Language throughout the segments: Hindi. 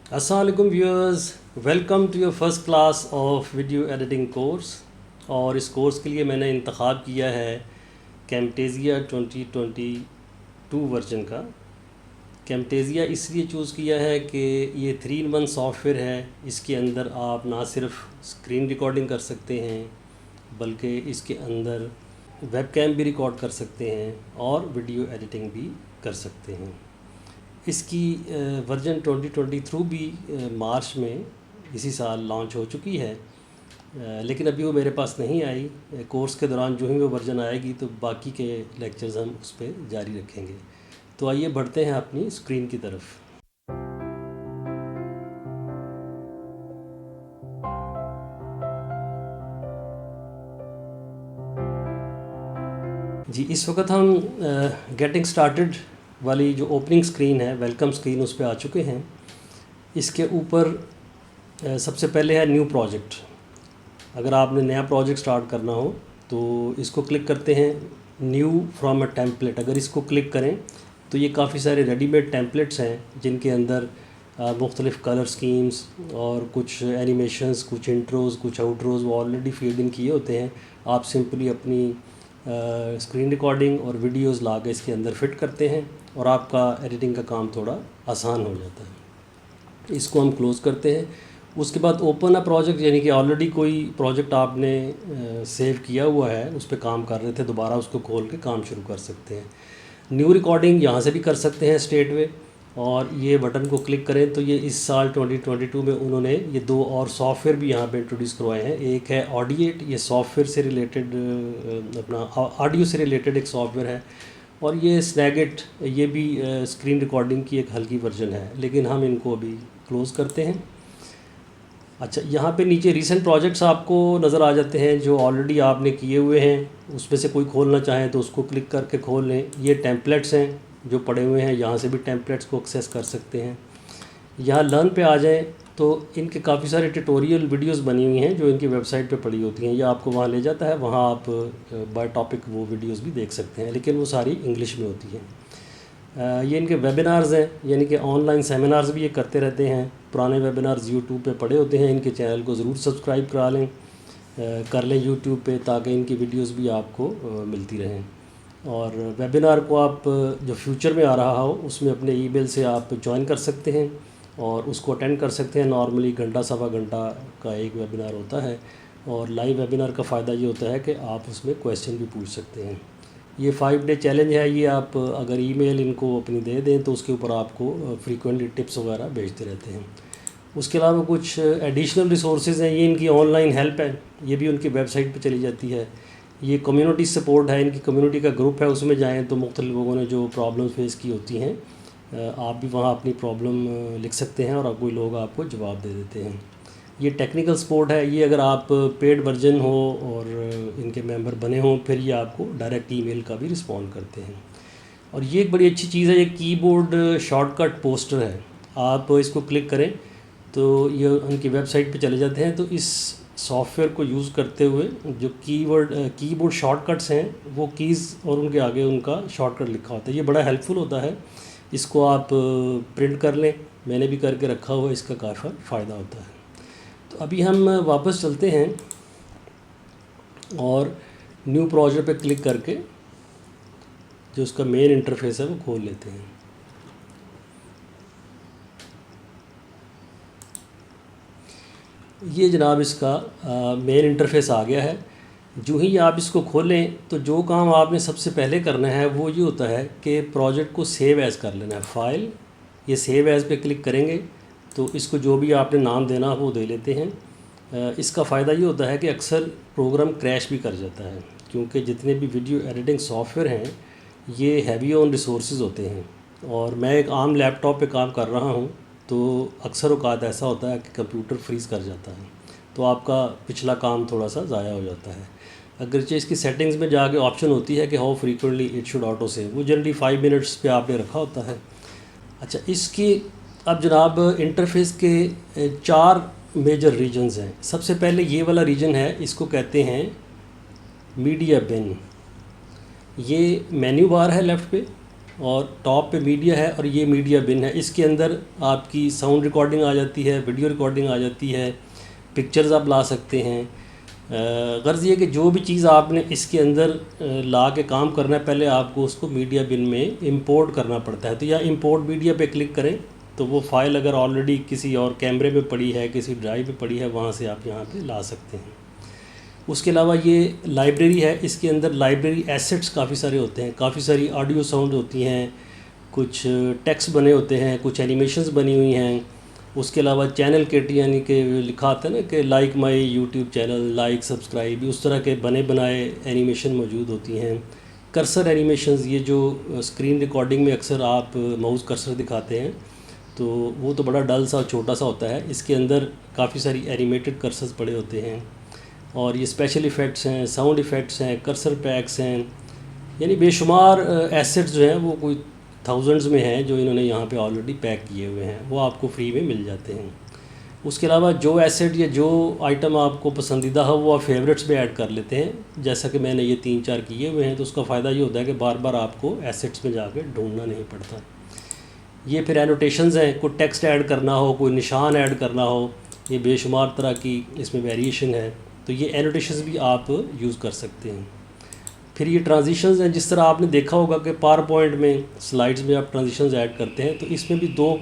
अस्सलाम वालेकुम viewers, welcome to your first class of video editing course. और इस कोर्स के लिए मैंने इंतखाब किया है कैमटेज़िया 2022 वर्जन का। कैमटेज़िया इसलिए चूज़ किया है कि ये 3-in-1 सॉफ्टवेयर है। इसके अंदर आप ना सिर्फ स्क्रीन रिकॉर्डिंग कर सकते हैं बल्कि इसके अंदर वेबकैम भी रिकॉर्ड कर सकते हैं और वीडियो एडिटिंग भी कर सकते हैं। इसकी वर्जन 2023 भी मार्च में इसी साल लॉन्च हो चुकी है, लेकिन अभी वो मेरे पास नहीं आई। कोर्स के दौरान जो ही वो वर्जन आएगी तो बाकी के लेक्चर्स हम उस पर जारी रखेंगे। तो आइए बढ़ते हैं अपनी स्क्रीन की तरफ। जी, इस वक्त हम गेटिंग स्टार्टेड वाली जो ओपनिंग स्क्रीन है, वेलकम स्क्रीन, उस पर आ चुके हैं। इसके ऊपर सबसे पहले है न्यू प्रोजेक्ट। अगर आपने नया प्रोजेक्ट स्टार्ट करना हो तो इसको क्लिक करते हैं, न्यू फ्रॉम अ टेम्पलेट। अगर इसको क्लिक करें तो ये काफ़ी सारे रेडीमेड टेम्पलेट्स हैं जिनके अंदर मुख्तलिफ़ कलर स्कीम्स और कुछ एनिमेशंस, कुछ इंट्रोज़, कुछ आउट्रोज़ वो ऑलरेडी फीड इन किए होते हैं। आप सिंपली अपनी स्क्रीन रिकॉर्डिंग और वीडियोज़ ला के इसके अंदर फिट करते हैं और आपका एडिटिंग का काम थोड़ा आसान हो जाता है। इसको हम क्लोज़ करते हैं। उसके बाद ओपन अ प्रोजेक्ट, यानी कि ऑलरेडी कोई प्रोजेक्ट आपने सेव किया हुआ है, उस पर काम कर रहे थे, दोबारा उसको खोल के काम शुरू कर सकते हैं। न्यू रिकॉर्डिंग यहाँ से भी कर सकते हैं स्ट्रेट वे। और ये बटन को क्लिक करें तो ये इस साल 2022 में उन्होंने ये दो और सॉफ्टवेयर भी यहाँ पे इंट्रोड्यूस करवाए हैं। एक है ऑडिएट, ये सॉफ्टवेयर से रिलेटेड, अपना ऑडियो से रिलेटेड एक सॉफ्टवेयर है। और ये स्नैगेट, ये भी स्क्रीन रिकॉर्डिंग की एक हल्की वर्जन है, लेकिन हम इनको अभी क्लोज़ करते हैं। अच्छा, यहाँ पे नीचे रीसेंट प्रोजेक्ट्स आपको नज़र आ जाते हैं जो ऑलरेडी आपने किए हुए हैं। उसमें से कोई खोलना चाहें तो उसको क्लिक करके खोल लें। ये टेम्पलेट्स हैं जो पड़े हुए हैं, यहाँ से भी टेम्पलेट्स को एक्सेस कर सकते हैं। यहाँ लर्न पे आ जाएं तो इनके काफ़ी सारे ट्यूटोरियल वीडियोस बनी हुई हैं जो इनकी वेबसाइट पे पड़ी होती हैं। ये आपको वहाँ ले जाता है, वहाँ आप बाय टॉपिक वो वीडियोस भी देख सकते हैं, लेकिन वो सारी इंग्लिश में होती हैं। ये इनके वेबिनार्स हैं, यानी कि ऑनलाइन सेमिनार्स भी ये करते रहते हैं। पुराने वेबिनार्स यूट्यूब पे पड़े होते हैं। इनके चैनल को ज़रूर सब्सक्राइब करा लें, कर लें यूट्यूब पे, ताकि इनकी वीडियोस भी आपको मिलती रहें। और वेबिनार को आप जो फ्यूचर में आ रहा हो उसमें अपने ईमेल से आप ज्वाइन कर सकते हैं और उसको अटेंड कर सकते हैं। नॉर्मली घंटा सवा घंटा का एक वेबिनार होता है। और लाइव वेबिनार का फ़ायदा ये होता है कि आप उसमें क्वेश्चन भी पूछ सकते हैं। ये 5 डे चैलेंज है। ये आप अगर ईमेल इनको अपनी दे दें तो उसके ऊपर आपको फ्रीक्वेंटली टिप्स वगैरह भेजते रहते हैं। उसके अलावा कुछ एडिशनल रिसोर्सेज हैं। ये इनकी ऑनलाइन हेल्प है, ये भी उनकी वेबसाइट पे चली जाती है। ये कम्युनिटी सपोर्ट है, इनकी कम्युनिटी का ग्रुप है, उसमें जाएं तो मुख्तलिफ लोगों ने जो प्रॉब्लम फेस की होती हैं, आप भी वहाँ अपनी प्रॉब्लम लिख सकते हैं और कोई लोग आपको जवाब दे देते हैं। ये टेक्निकल सपोर्ट है। ये अगर आप पेड वर्जन हो और इनके मेंबर बने हों फिर ये आपको डायरेक्ट ईमेल का भी रिस्पॉन्ड करते हैं। और ये एक बड़ी अच्छी चीज़ है, ये कीबोर्ड शॉर्टकट पोस्टर है। आप इसको क्लिक करें तो ये उनकी वेबसाइट पे चले जाते हैं। तो इस सॉफ्टवेयर को यूज़ करते हुए जो कीबोर्ड शॉर्टकट्स हैं, वो कीज़ और उनके आगे उनका शॉर्टकट लिखा होता है। ये बड़ा हेल्पफुल होता है। इसको आप प्रिंट कर लें, मैंने भी करके रखा हुआ है, इसका काफ़ी फ़ायदा होता है। तो अभी हम वापस चलते हैं और न्यू प्रोजेक्ट पे क्लिक करके जो उसका मेन इंटरफेस है वो खोल लेते हैं। ये जनाब इसका मेन इंटरफेस आ गया है। जो ही आप इसको खोलें तो जो काम आपने सबसे पहले करना है वो ये होता है कि प्रोजेक्ट को सेव एज़ कर लेना है। फ़ाइल, ये सेव एज़ पे क्लिक करेंगे तो इसको जो भी आपने नाम देना वो दे लेते हैं। इसका फ़ायदा ये होता है कि अक्सर प्रोग्राम क्रैश भी कर जाता है, क्योंकि जितने भी वीडियो एडिटिंग सॉफ्टवेयर हैं ये हैवी ऑन रिसोर्सेज होते हैं। और मैं एक आम लैपटॉप पे काम कर रहा हूँ तो अक्सर औक़ात ऐसा होता है कि कंप्यूटर फ्रीज़ कर जाता है, तो आपका पिछला काम थोड़ा सा ज़ाया हो जाता है। अगरचे इसकी सेटिंग्स में जाके ऑप्शन होती है कि how frequently it should auto save, वो जनरली 5 मिनट्स पे आपने रखा होता है। अच्छा, इसकी अब जनाब इंटरफेस के 4 मेजर रीजन्स हैं। सबसे पहले ये वाला रीजन है, इसको कहते हैं मीडिया बिन। ये मेन्यू बार है लेफ़्ट पे, और टॉप पे मीडिया है और ये मीडिया बिन है। इसके अंदर आपकी साउंड रिकॉर्डिंग आ जाती है, वीडियो रिकॉर्डिंग आ जाती है, पिक्चर्स आप ला सकते हैं। गर्ज़ ये कि जो भी चीज़ आपने इसके अंदर ला के काम करना है, पहले आपको उसको मीडिया बिन में इंपोर्ट करना पड़ता है। तो या इंपोर्ट मीडिया पे क्लिक करें तो वो फ़ाइल अगर ऑलरेडी किसी और कैमरे पे पड़ी है, किसी ड्राइव पे पड़ी है, वहाँ से आप यहाँ पे ला सकते हैं। उसके अलावा ये लाइब्रेरी है, इसके अंदर लाइब्रेरी एसेट्स काफ़ी सारे होते हैं, काफ़ी सारी ऑडियो साउंड होती हैं, कुछ टेक्स्ट बने होते हैं, कुछ एनिमेशंस बनी हुई हैं। उसके अलावा चैनल केटी यानी कि लिखा आता है ना कि like my YouTube channel, like subscribe, उस तरह के बने बनाए एनिमेशन मौजूद होती हैं। कर्सर एनिमेशंस, ये जो स्क्रीन रिकॉर्डिंग में अक्सर आप माउस कर्सर दिखाते हैं तो वो तो बड़ा डल सा छोटा सा होता है, इसके अंदर काफ़ी सारी एनिमेटेड कर्सर्स पड़े होते हैं। और ये स्पेशल इफ़ेक्ट्स हैं, साउंड इफ़ेक्ट्स हैं, कर्सर पैक्स हैं, यानी बेशुमार एसेट्स जो हैं वो कोई थाउजेंड्स में हैं जो इन्होंने यहाँ पे ऑलरेडी पैक किए हुए हैं, वो आपको फ्री में मिल जाते हैं। उसके अलावा जो एसेट या जो आइटम आपको पसंदीदा हो वो आप फेवरेट्स में ऐड कर लेते हैं। जैसा कि मैंने ये 3-4 किए हुए हैं, तो उसका फ़ायदा ये होता है कि बार बार आपको एसेट्स में जाके ढूंढना नहीं पड़ता। ये फिर एनोटेशंस हैं, कोई टेक्स्ट ऐड करना हो, कोई निशान ऐड करना हो, ये बेशुमार तरह की इसमें वेरिएशन है, तो ये एनोटेशंस भी आप यूज़ कर सकते हैं। फिर ये ट्रांजिशंस हैं, जिस तरह आपने देखा होगा कि पावर पॉइंट में स्लाइड्स में आप ट्रांजिशंस ऐड करते हैं, तो इसमें भी 2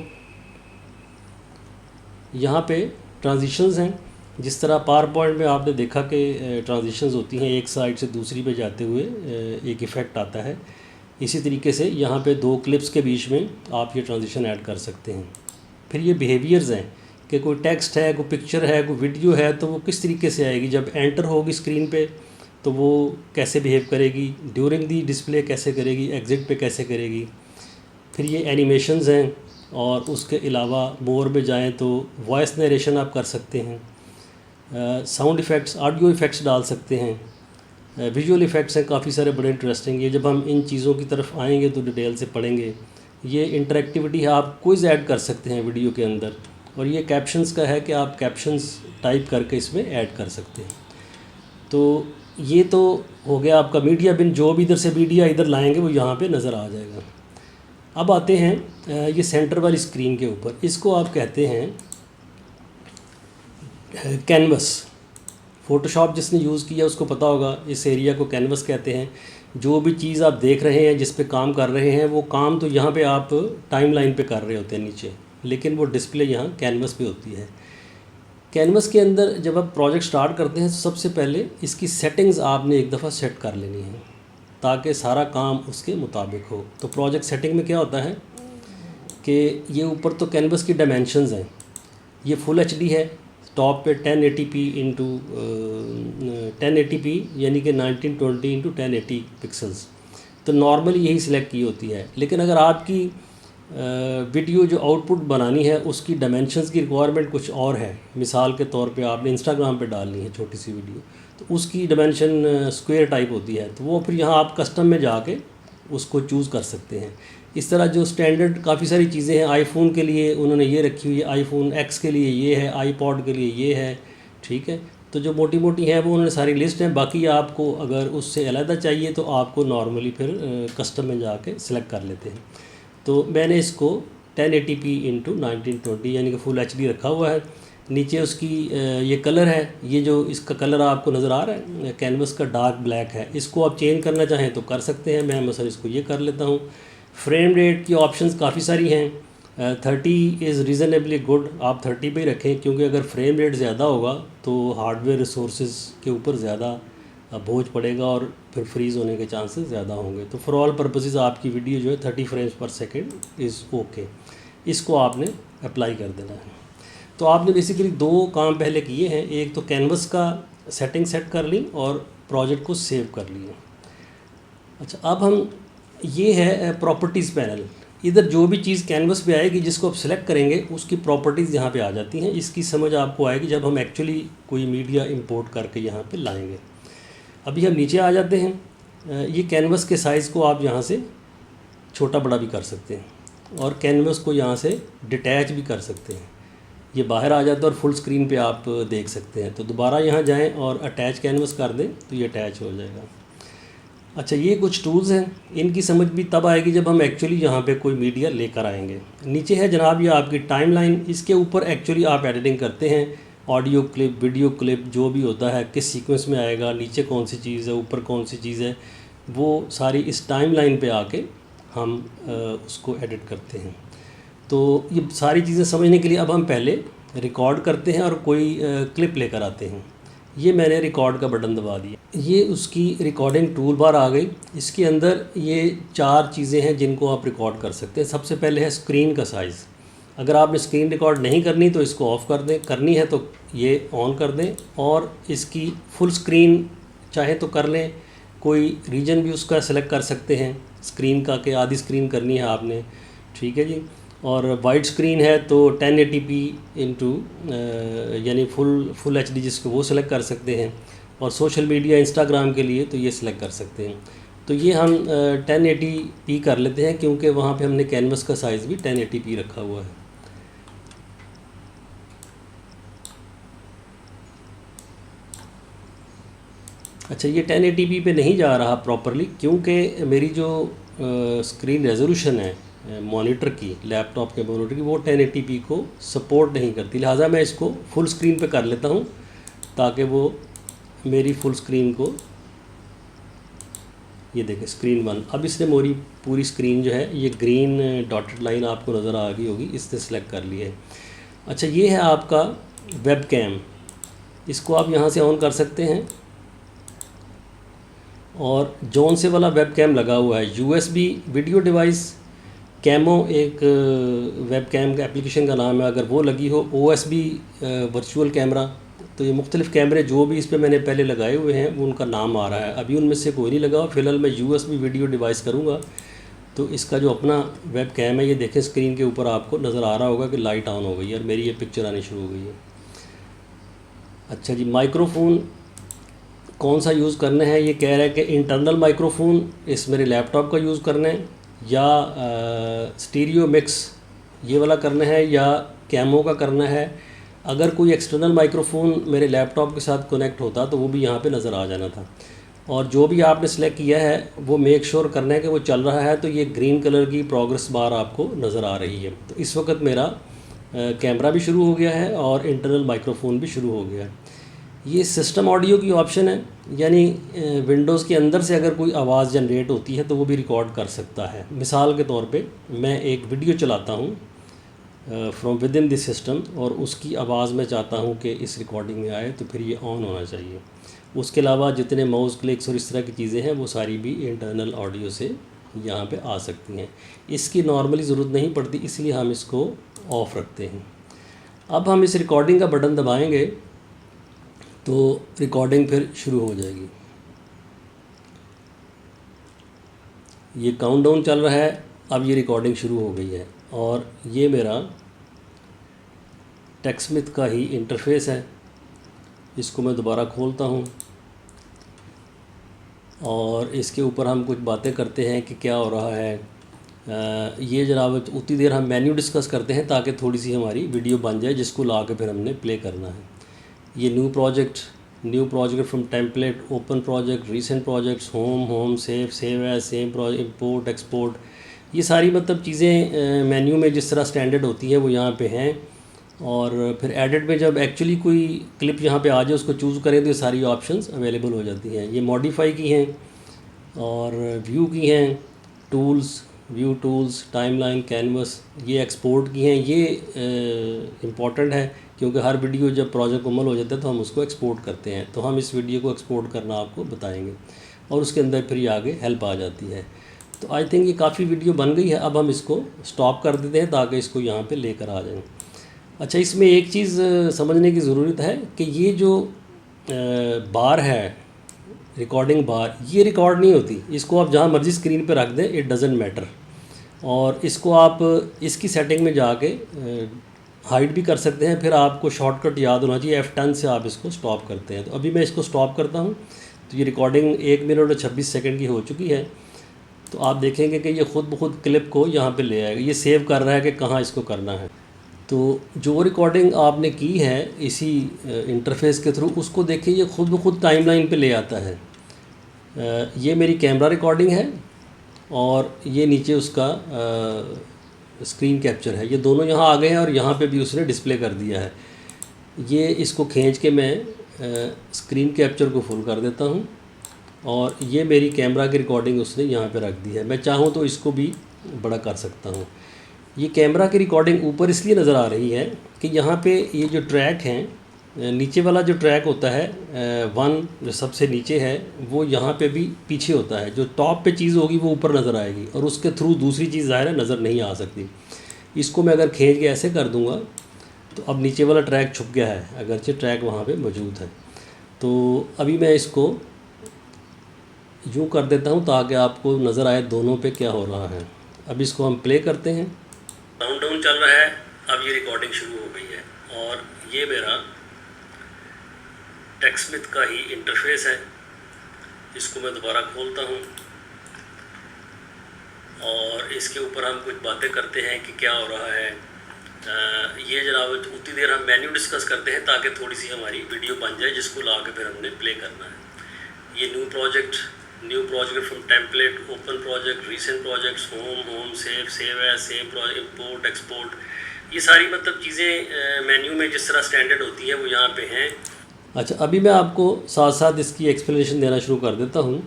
यहाँ पे ट्रांजिशंस हैं। जिस तरह पावर पॉइंट में आपने देखा कि ट्रांजिशंस होती हैं, एक साइड से दूसरी पे जाते हुए एक इफ़ेक्ट आता है, इसी तरीके से यहाँ पे 2 क्लिप्स के बीच में आप ये ट्रांजिशन ऐड कर सकते हैं। फिर ये बिहेवियर्स हैं कि कोई टेक्स्ट है, कोई पिक्चर है, कोई वीडियो है, तो वो किस तरीके से आएगी, जब एंटर होगी स्क्रीन पे तो वो कैसे बिहेव करेगी, ड्यूरिंग दी डिस्प्ले कैसे करेगी, एग्ज़िट पे कैसे करेगी। फिर ये एनिमेशंस हैं, और उसके अलावा मोर में जाएँ तो वॉइस नरेशन आप कर सकते हैं, साउंड इफ़ेक्ट्स, ऑडियो इफ़ेक्ट्स डाल सकते हैं, विजुअल इफ़ेक्ट्स हैं काफ़ी सारे बड़े इंटरेस्टिंग। ये जब हम इन चीज़ों की तरफ आएंगे तो डिटेल से पढ़ेंगे। ये इंटरेक्टिविटी है, आप क्विज़ ऐड कर सकते हैं वीडियो के अंदर, और ये कैप्शंस का है कि आप कैप्शंस टाइप करके इसमें ऐड कर सकते हैं। तो ये तो हो गया आपका मीडिया बिन, जो भी इधर से मीडिया इधर लाएंगे वो यहाँ पे नज़र आ जाएगा। अब आते हैं ये सेंटर वाली स्क्रीन के ऊपर, इसको आप कहते हैं कैनवस। फ़ोटोशॉप जिसने यूज़ किया उसको पता होगा, इस एरिया को कैनवस कहते हैं। जो भी चीज़ आप देख रहे हैं, जिस पे काम कर रहे हैं, वो काम तो यहाँ पे आप टाइमलाइन पे कर रहे होते हैं नीचे, लेकिन वो डिस्प्ले यहाँ कैनवस पे होती है। कैनवस के अंदर जब आप प्रोजेक्ट स्टार्ट करते हैं तो सबसे पहले इसकी सेटिंग्स आपने एक दफ़ा सेट कर लेनी है ताकि सारा काम उसके मुताबिक हो। तो प्रोजेक्ट सेटिंग में क्या होता है कि ये ऊपर तो कैनवस की डायमेंशंस हैं, ये फुल एचडी है, टॉप पे 1080p इंटू 1080p यानी कि 1920 इंटू 1080 पिक्सल्स, तो नॉर्मली यही सिलेक्ट की होती है। लेकिन अगर आपकी वीडियो जो आउटपुट बनानी है उसकी डायमेंशंस की रिक्वायरमेंट कुछ और है, मिसाल के तौर पे आपने इंस्टाग्राम पे डालनी है छोटी सी वीडियो, तो उसकी डायमेंशन स्क्वायर टाइप होती है, तो वो फिर यहाँ आप कस्टम में जाके उसको चूज़ कर सकते हैं। इस तरह जो स्टैंडर्ड काफ़ी सारी चीज़ें हैं, आईफोन के लिए उन्होंने ये रखी हुई है, आईफोन एक्स के लिए ये है, आईपॉड के लिए ये है, ठीक है। तो जो मोटी मोटी है वो उन्होंने सारी लिस्ट है, बाकी आपको अगर उससे अलहदा चाहिए तो आपको नॉर्मली फिर कस्टम में जाके सिलेक्ट कर लेते हैं। तो मैंने इसको 1080p इंटू 1920 यानी कि फुल एचडी रखा हुआ है। नीचे उसकी ये कलर है, ये जो इसका कलर आपको नज़र आ रहा है कैनवस का डार्क ब्लैक है, इसको आप चेंज करना चाहें तो कर सकते हैं। मैं मसलन इसको ये कर लेता हूँ। फ्रेम रेट की ऑप्शंस काफ़ी सारी हैं। 30 इज़ रीज़नेबली गुड, आप 30 पे ही रखें, क्योंकि अगर फ्रेम रेट ज़्यादा होगा तो हार्डवेयर रिसोर्सेज के ऊपर ज़्यादा बोझ पड़ेगा और फिर फ्रीज़ होने के चांसेस ज़्यादा होंगे। तो फॉर ऑल पर्पसेस आपकी वीडियो जो है 30 फ्रेम्स पर सेकेंड इज़ ओके, इसको आपने अप्लाई कर देना है। तो आपने बेसिकली 2 काम पहले किए हैं, एक तो कैनवस का सेटिंग सेट कर ली और प्रोजेक्ट को सेव कर लिया। अच्छा, अब हम ये है प्रॉपर्टीज़ पैनल, इधर जो भी चीज़ कैनवस पे आएगी जिसको आप सिलेक्ट करेंगे उसकी प्रॉपर्टीज़ यहाँ पे आ जाती हैं। इसकी समझ आपको आएगी जब हम एक्चुअली कोई मीडिया इंपोर्ट करके यहाँ पे लाएंगे। अभी हम नीचे आ जाते हैं। ये कैनवस के साइज़ को आप यहाँ से छोटा बड़ा भी कर सकते हैं और कैनवस को यहाँ से डिटैच भी कर सकते हैं। ये बाहर आ जाता है और फुल स्क्रीन पे आप देख सकते हैं। तो दोबारा यहाँ जाएं और अटैच कैनवस कर दें तो ये अटैच हो जाएगा। अच्छा, ये कुछ टूल्स हैं, इनकी समझ भी तब आएगी जब हम एक्चुअली यहाँ पे कोई मीडिया लेकर आएंगे। नीचे है जनाब ये आपकी टाइमलाइन, इसके ऊपर एक्चुअली आप एडिटिंग करते हैं, ऑडियो क्लिप, वीडियो क्लिप जो भी होता है किस सीक्वेंस में आएगा, नीचे कौन सी चीज़ है, ऊपर कौन सी चीज़ है, वो सारी इस टाइमलाइन पे आके हम उसको एडिट करते हैं। तो ये सारी चीज़ें समझने के लिए अब हम पहले रिकॉर्ड करते हैं और कोई क्लिप लेकर आते हैं। ये मैंने रिकॉर्ड का बटन दबा दिया, ये उसकी रिकॉर्डिंग टूल बार आ गई। इसके अंदर ये 4 चीज़ें हैं जिनको आप रिकॉर्ड कर सकते हैं। सबसे पहले है स्क्रीन का साइज़। अगर आपने स्क्रीन रिकॉर्ड नहीं करनी तो इसको ऑफ़ कर दें, करनी है तो ये ऑन कर दें, और इसकी फुल स्क्रीन चाहे तो कर लें, कोई रीजन भी उसका सेलेक्ट कर सकते हैं स्क्रीन का कि आधी स्क्रीन करनी है आपने, ठीक है जी। और वाइड स्क्रीन है तो 1080p इंटू यानी फुल HD जिसको वो सिलेक्ट कर सकते हैं, और सोशल मीडिया इंस्टाग्राम के लिए तो ये सिलेक्ट कर सकते हैं। तो ये हम 1080p कर लेते हैं क्योंकि वहाँ पे हमने कैनवस का साइज़ भी 1080p रखा हुआ है। अच्छा, ये 1080p पे नहीं जा रहा प्रॉपरली क्योंकि मेरी जो स्क्रीन रेजोल्यूशन है मॉनिटर की, लैपटॉप के मॉनिटर की, वो 1080p को सपोर्ट नहीं करती, लिहाजा मैं इसको फुल स्क्रीन पे कर लेता हूँ ताकि वो मेरी फुल स्क्रीन को, ये देखें स्क्रीन 1। अब इसने मेरी पूरी स्क्रीन जो है, ये ग्रीन डॉटेड लाइन आपको नज़र आ गई होगी, इसने सेलेक्ट कर लिया है। अच्छा, ये है आपका वेब कैम, इसको आप यहाँ से ऑन कर सकते हैं, और जॉन से वाला वेब कैम लगा हुआ है। USB वीडियो डिवाइस कैमो एक वेब कैम का एप्लीकेशन का नाम है, अगर वो लगी हो, OSB वर्चुअल कैमरा, तो ये मुख्तलिफ़ कैमरे जो भी इस पर मैंने पहले लगाए हुए हैं वो उनका नाम आ रहा है। अभी उनमें से कोई नहीं लगा, फ़िलहाल मैं USB वीडियो डिवाइस करूँगा तो इसका जो अपना वेब कैम है, ये देखें स्क्रीन के ऊपर आपको नज़र आ रहा होगा कि लाइट ऑन हो गई है और मेरी ये पिक्चर आनी शुरू हो गई है। अच्छा जी, माइक्रोफोन कौन सा यूज़ करना है, ये कह रहा है कि इंटरनल माइक्रोफोन इस मेरे लैपटॉप का यूज़ करना है, या स्टीरियो मिक्स ये वाला करना है, या कैमो का करना है। अगर कोई एक्सटर्नल माइक्रोफोन मेरे लैपटॉप के साथ कनेक्ट होता तो वो भी यहाँ पे नज़र आ जाना था। और जो भी आपने सेलेक्ट किया है वो मेक श्योर करना है कि वो चल रहा है, तो ये ग्रीन कलर की प्रोग्रेस बार आपको नज़र आ रही है। तो इस वक्त मेरा कैमरा भी शुरू हो गया है और इंटरनल माइक्रोफोन भी शुरू हो गया है। ये सिस्टम ऑडियो की ऑप्शन है, यानी विंडोज़ के अंदर से अगर कोई आवाज़ जनरेट होती है तो वो भी रिकॉर्ड कर सकता है। मिसाल के तौर पे मैं एक वीडियो चलाता हूँ from with in this system, और उसकी आवाज़ मैं चाहता हूँ कि इस रिकॉर्डिंग में आए, तो फिर ये ऑन होना चाहिए। उसके अलावा जितने माउस क्लिक्स और इस तरह की चीज़ें हैं वो सारी भी इंटरनल ऑडियो से यहाँ पे आ सकती हैं। इसकी नॉर्मली ज़रूरत नहीं पड़ती, इसलिए हम इसको ऑफ़ रखते हैं। अब हम इस रिकॉर्डिंग का बटन दबाएँगे तो रिकॉर्डिंग फिर शुरू हो जाएगी। ये काउंटडाउन चल रहा है, अब ये रिकॉर्डिंग शुरू हो गई है, और ये मेरा टेक्सस्मिथ का ही इंटरफेस है। इसको मैं दोबारा खोलता हूँ और इसके ऊपर हम कुछ बातें करते हैं कि क्या हो रहा है। ये जनाब उतनी देर हम मेन्यू डिस्कस करते हैं ताकि थोड़ी सी हमारी वीडियो बन जाए, जिसको ला के फिर हमने प्ले करना है। ये new project from template, open project, recent projects, home, save as, same project, import, export, ये सारी मतलब चीज़ें मेन्यू में जिस तरह स्टैंडर्ड होती है वो यहाँ पे हैं। और फिर एडिट में जब एक्चुअली कोई क्लिप यहाँ पे आ जाए उसको चूज़ करें तो ये सारी ऑप्शंस अवेलेबल हो जाती हैं। ये मॉडिफाई की हैं और व्यू की हैं, व्यू टूल्स, टाइमलाइन, कैनवस, ये एक्सपोर्ट की हैं। ये इम्पॉर्टेंट है क्योंकि हर वीडियो जब प्रोजेक्ट मुकम्मल हो जाता है तो हम उसको एक्सपोर्ट करते हैं, तो हम इस वीडियो को एक्सपोर्ट करना आपको बताएंगे, और उसके अंदर फिर ये आगे हेल्प आ जाती है। तो आई थिंक ये काफ़ी वीडियो बन गई है, अब हम इसको स्टॉप कर देते हैं ताकि इसको यहाँ पे लेकर आ जाएं। अच्छा, इसमें एक चीज़ समझने की ज़रूरत है कि ये जो बार है, रिकॉर्डिंग बार, ये रिकॉर्ड नहीं होती। इसको आप जहाँ मर्ज़ी स्क्रीन पे रख दें, इट डज़न्ट मैटर। और इसको आप इसकी सेटिंग में जाके हाइड भी कर सकते हैं। फिर आपको शॉर्टकट याद होना चाहिए, F10 से आप इसको स्टॉप करते हैं। तो अभी मैं इसको स्टॉप करता हूँ, तो ये रिकॉर्डिंग 1 मिनट और 26 सेकंड की हो चुकी है। तो आप देखेंगे कि ये ख़ुद ब खुद क्लिप को यहाँ पे ले आएगा, ये सेव कर रहा है कि कहाँ इसको करना है। तो जो रिकॉर्डिंग आपने की है इसी इंटरफेस के थ्रू, उसको देखिए ये ख़ुद ब खुद टाइमलाइन पे ले आता है। ये मेरी कैमरा रिकॉर्डिंग है और ये नीचे उसका स्क्रीन कैप्चर है। ये दोनों यहाँ आ गए हैं और यहाँ पे भी उसने डिस्प्ले कर दिया है। ये इसको खींच के मैं स्क्रीन कैप्चर को फुल कर देता हूँ और ये मेरी कैमरा की रिकॉर्डिंग उसने यहाँ पे रख दी है। मैं चाहूँ तो इसको भी बड़ा कर सकता हूँ। ये कैमरा की रिकॉर्डिंग ऊपर इसलिए नज़र आ रही है कि यहाँ पे ये जो ट्रैक हैं, नीचे वाला जो ट्रैक होता है वन जो सबसे नीचे है वो यहाँ पे भी पीछे होता है। जो टॉप पे चीज़ होगी वो ऊपर नज़र आएगी और उसके थ्रू दूसरी चीज़ ज़ाहिर है नज़र नहीं आ सकती। इसको मैं अगर खींच के ऐसे कर दूँगा तो अब नीचे वाला ट्रैक छुप गया है, अगरचे ट्रैक वहाँ पे मौजूद है। तो अभी मैं इसको यूँ कर देता हूँ ताकि आपको नज़र आए दोनों पे क्या हो रहा है। अब इसको हम प्ले करते हैं। काउंटडाउन चल रहा है, अब ये रिकॉर्डिंग शुरू हो गई है और ये मेरा टेक्सस्मिथ का ही इंटरफेस है। इसको मैं दोबारा खोलता हूँ और इसके ऊपर हम कुछ बातें करते हैं कि क्या हो रहा है। ये जनाब उतनी देर हम मेन्यू डिस्कस करते हैं ताकि थोड़ी सी हमारी वीडियो बन जाए, जिसको ला के फिर हमने प्ले करना है। ये new project from template, open project, recent projects, home save as, save project, import export, ये सारी मतलब चीज़ें मेन्यू में जिस तरह स्टैंडर्ड होती है वो यहाँ पे हैं। अच्छा, अभी मैं आपको साथ साथ इसकी एक्सप्लेनेशन देना शुरू कर देता हूँ।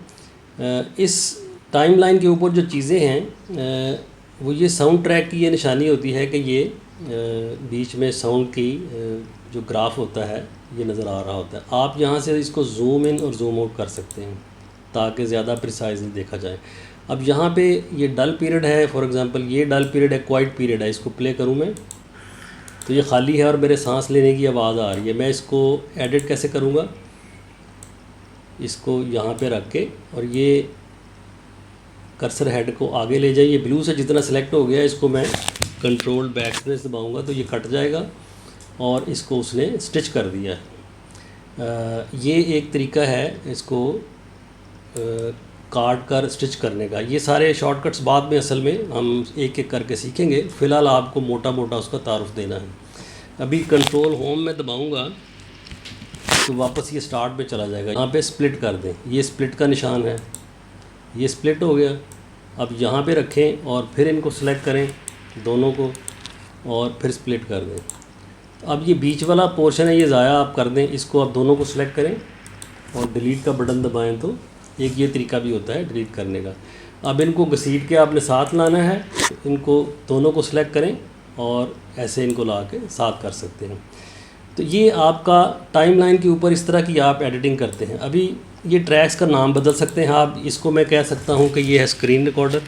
इस टाइमलाइन के ऊपर जो चीज़ें हैं वो ये साउंड ट्रैक की ये निशानी होती है कि ये बीच में साउंड की जो ग्राफ होता है ये नज़र आ रहा होता है। आप यहाँ से इसको जूम इन और जूम आउट कर सकते हैं ताकि ज़्यादा प्रिसाइजली देखा जाए। अब यहाँ पे ये डल पीरियड है, फॉर एग्ज़ाम्पल ये डल पीरियड है, क्वाइट पीरियड है। इसको प्ले करूँ मैं तो ये खाली है और मेरे सांस लेने की आवाज़ आ रही है। मैं इसको एडिट कैसे करूँगा, इसको यहाँ पे रख के और ये कर्सर हेड को आगे ले जाइए। ब्लू से जितना सेलेक्ट हो गया इसको मैं कंट्रोल बैक स्पेस दबाऊँगा तो ये कट जाएगा और इसको उसने स्टिच कर दिया है। ये एक तरीका है इसको काट कर स्टिच करने का। ये सारे शॉर्टकट्स बाद में असल में हम एक एक करके सीखेंगे। फ़िलहाल आपको मोटा मोटा उसका तारुफ देना है। अभी कंट्रोल होम में दबाऊंगा तो वापस ये स्टार्ट पे चला जाएगा। यहाँ पे स्प्लिट कर दें, ये स्प्लिट का निशान है, ये स्प्लिट हो गया। अब यहाँ पे रखें और फिर इनको सेलेक्ट करें दोनों को और फिर स्प्लिट कर दें। अब ये बीच वाला पोर्शन है ये ज़ाया आप कर दें। इसको आप दोनों को सिलेक्ट करें और डिलीट का बटन दबाएं तो एक ये तरीका भी होता है डिलीट करने का। अब इनको घसीट के आपने साथ लाना है, इनको दोनों को सिलेक्ट करें और ऐसे इनको ला के साथ कर सकते हैं। तो ये आपका टाइमलाइन के ऊपर इस तरह की आप एडिटिंग करते हैं। अभी ये ट्रैक्स का नाम बदल सकते हैं आप। इसको मैं कह सकता हूँ कि ये है स्क्रीन रिकॉर्डर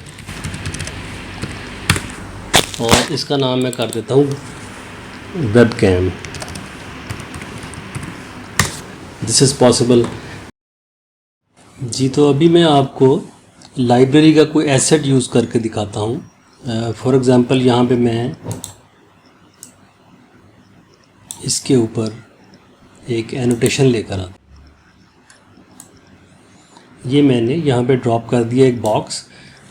और इसका नाम मैं कर देता हूँ वेबकैम। दिस इज़ पॉसिबल जी। तो अभी मैं आपको लाइब्रेरी का कोई एसेट यूज़ करके दिखाता हूँ। फॉर एग्ज़ाम्पल यहाँ पे मैं इसके ऊपर एक एनोटेशन लेकर आता, ये मैंने यहाँ पे ड्रॉप कर दिया एक बॉक्स।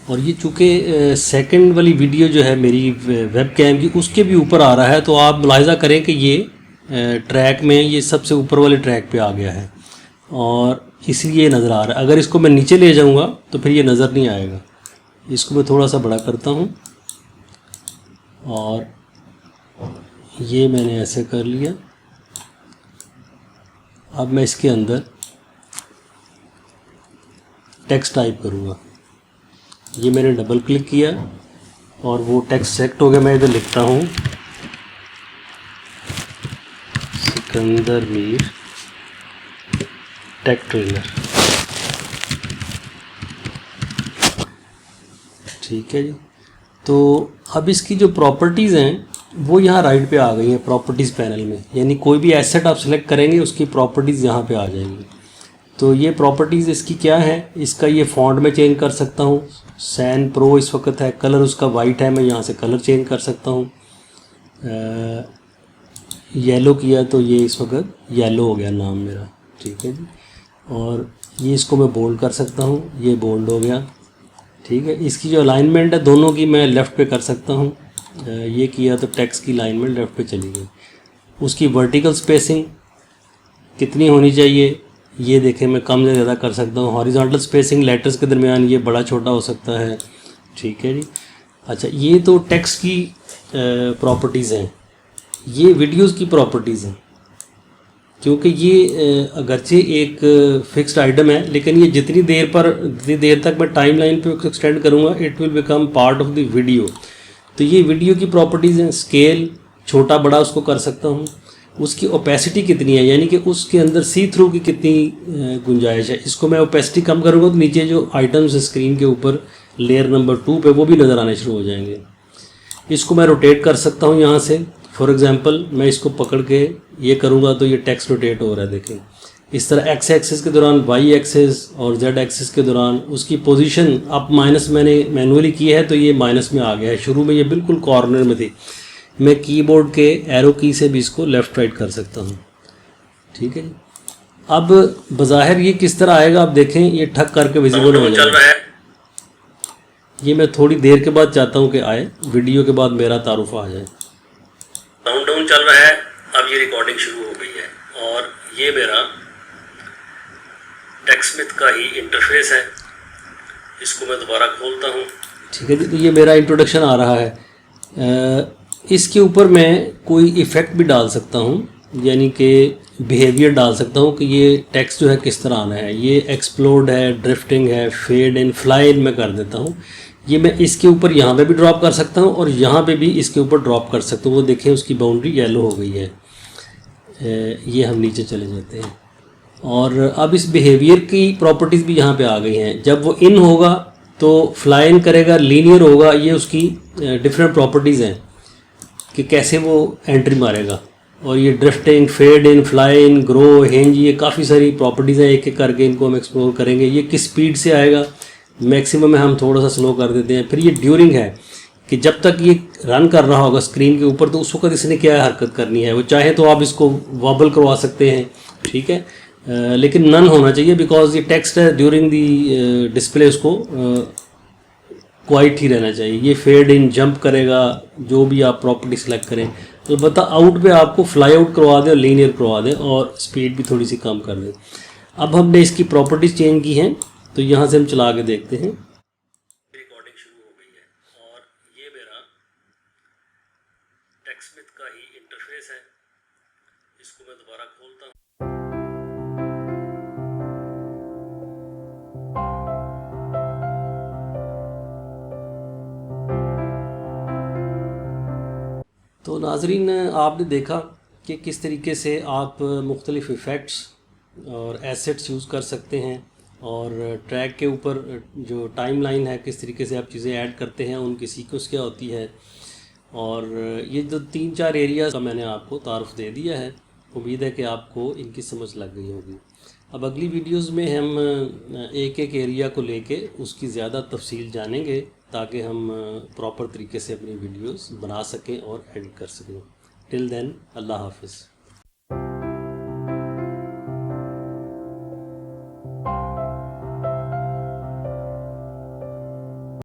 और ये चूँकि सेकंड वाली वीडियो जो है मेरी वेबकैम की उसके भी ऊपर आ रहा है, तो आप मुलाहिज़ा करें कि ये ट्रैक में ये सबसे ऊपर वाले ट्रैक पे आ गया है और इसलिए नज़र आ रहा है। अगर इसको मैं नीचे ले जाऊंगा तो फिर ये नज़र नहीं आएगा। इसको मैं थोड़ा सा बड़ा करता हूँ और ये मैंने ऐसे कर लिया। अब मैं इसके अंदर टेक्स्ट टाइप करूँगा। ये मैंने डबल क्लिक किया और वो टेक्स्ट सेलेक्ट हो गया। मैं इधर लिखता हूँ सिकंदर मीर टेक ट्रेनर, ठीक है जी। तो अब इसकी जो प्रॉपर्टीज़ हैं वो यहाँ राइट पे आ गई हैं प्रॉपर्टीज़ पैनल में। यानी कोई भी एसेट आप सेलेक्ट करेंगे उसकी प्रॉपर्टीज़ यहाँ पे आ जाएंगी। तो ये प्रॉपर्टीज़ इसकी क्या है, इसका ये फ़ॉन्ट में चेंज कर सकता हूँ। सैन प्रो इस वक्त है, कलर उसका वाइट है, मैं यहाँ से कलर चेंज कर सकता हूँ। येलो किया तो ये इस वक्त येलो हो गया नाम मेरा, ठीक है जी। और ये इसको मैं बोल्ड कर सकता हूँ, ये बोल्ड हो गया, ठीक है। इसकी जो अलाइनमेंट है दोनों की मैं लेफ़्ट पे कर सकता हूँ। ये किया तो टेक्स्ट की अलाइनमेंट लेफ़्ट पे चली गई। उसकी वर्टिकल स्पेसिंग कितनी होनी चाहिए ये देखें मैं कम या ज़्यादा कर सकता हूँ। हॉरिजॉन्टल स्पेसिंग लेटर्स के दरमियान ये बड़ा छोटा हो सकता है, ठीक है जी। अच्छा, ये तो टेक्स्ट की प्रॉपर्टीज़ हैं। ये वीडियोस की प्रॉपर्टीज़ हैं, क्योंकि ये अगरचे एक फिक्स्ड आइटम है, लेकिन ये जितनी देर तक मैं टाइम लाइन पर एक्सटेंड करूँगा it will become part of the video. तो ये वीडियो की प्रॉपर्टीज़ हैं। स्केल छोटा बड़ा उसको कर सकता हूँ। उसकी ओपेसिटी कितनी है, यानी कि उसके अंदर सी थ्रू की कितनी गुंजाइश है। इसको मैं ओपेसिटी कम करूँगा तो नीचे जो आइटम्स स्क्रीन के ऊपर लेयर नंबर 2 पे वो भी नज़र आने शुरू हो जाएंगे। इसको मैं रोटेट कर सकता हूँ यहाँ से। फॉर एग्ज़ाम्पल मैं इसको पकड़ के ये करूँगा तो ये टेक्स्ट रोटेट हो रहा है, देखें। इस तरह एक्स एक्सिस के दौरान, वाई एक्सिस और जेड एक्सिस के दौरान उसकी पोजीशन अब माइनस मैंने मैनुअली की है तो ये माइनस में आ गया है। शुरू में ये बिल्कुल कॉर्नर में थी। मैं कीबोर्ड के एरो की से भी इसको लेफ़्ट राइट कर सकता हूँ, ठीक है। अब बज़ाहिर ये किस तरह आएगा आप देखें, ये ठक करके विजिबल हो जाएगा। ये मैं थोड़ी देर के बाद चाहता हूँ कि आए, वीडियो के बाद मेरा तारुफ आ जाए। काउंटडाउन चल रहा है, अब ये रिकॉर्डिंग शुरू हो गई है और ये मेरा टेक्स्टस्मिथ का ही इंटरफेस है। इसको मैं दोबारा खोलता हूँ, ठीक है जी। तो ये मेरा इंट्रोडक्शन आ रहा है। इसके ऊपर मैं कोई इफ़ेक्ट भी डाल सकता हूँ, यानी कि बिहेवियर डाल सकता हूँ कि ये टेक्स्ट जो है किस तरह आना है। ये एक्सप्लोड है, ड्रिफ्टिंग है, फेड इन, फ्लाई इन में कर देता हूँ। ये मैं इसके ऊपर यहाँ पे भी ड्रॉप कर सकता हूँ और यहाँ पे भी इसके ऊपर ड्रॉप कर सकता हूँ। वो देखें उसकी बाउंड्री येलो हो गई है। ये हम नीचे चले जाते हैं और अब इस बिहेवियर की प्रॉपर्टीज़ भी यहाँ पे आ गई हैं। जब वो इन होगा तो फ्लाई इन करेगा, लीनियर होगा, ये उसकी डिफरेंट प्रॉपर्टीज़ हैं कि कैसे वो एंट्री मारेगा। और ये drifting, fade in, fly in, grow, hinge, ये काफ़ी सारी प्रॉपर्टीज़ हैं। एक एक करके इनको हम एक्सप्लोर करेंगे। ये किस स्पीड से आएगा, मैक्सिमम में हम थोड़ा सा स्लो कर देते हैं। फिर ये ड्यूरिंग है कि जब तक ये रन कर रहा होगा स्क्रीन के ऊपर तो उस वक्त इसने क्या हरकत करनी है। वो चाहे तो आप इसको वॉबल करवा सकते हैं, ठीक है, लेकिन नन होना चाहिए बिकॉज ये टेक्स्ट है। ड्यूरिंग दी डिस्प्ले उसको क्वाइट ही रहना चाहिए। ये फेड इन, जंप करेगा, जो भी आप प्रॉपर्टी सेलेक्ट करें। अलबत्त आउट पे आपको फ्लाई आउट करवा दें और लीनियर करवा दें और स्पीड भी थोड़ी सी कम कर दें। अब हमने इसकी प्रॉपर्टीज़ चेंज की हैं तो यहाँ से हम चला के देखते हैं। रिकॉर्डिंग शुरू हो गई है और ये मेरा टेक्स्टस्मिथ का ही इंटरफेस है। इसको मैं दोबारा खोलता हूँ। तो नाजरीन, आपने देखा कि किस तरीके से आप मुख्तलिफ़ इफ़ेक्ट्स और एसेट्स यूज़ कर सकते हैं और ट्रैक के ऊपर जो टाइम लाइन है किस तरीके से आप चीज़ें ऐड करते हैं, उनकी सीक्वेंस क्या होती है। और ये जो 3-4 एरियाज़ का मैंने आपको तारुफ दे दिया है, उम्मीद है कि आपको इनकी समझ लग गई होगी। अब अगली वीडियोज़ में हम एक एक एरिया को लेके उसकी ज़्यादा तफसील जानेंगे ताकि हम प्रॉपर तरीके से अपनी वीडियोस बना सकें और एडिट कर सकें। टिल देन, अल्लाह हाफ़िज़।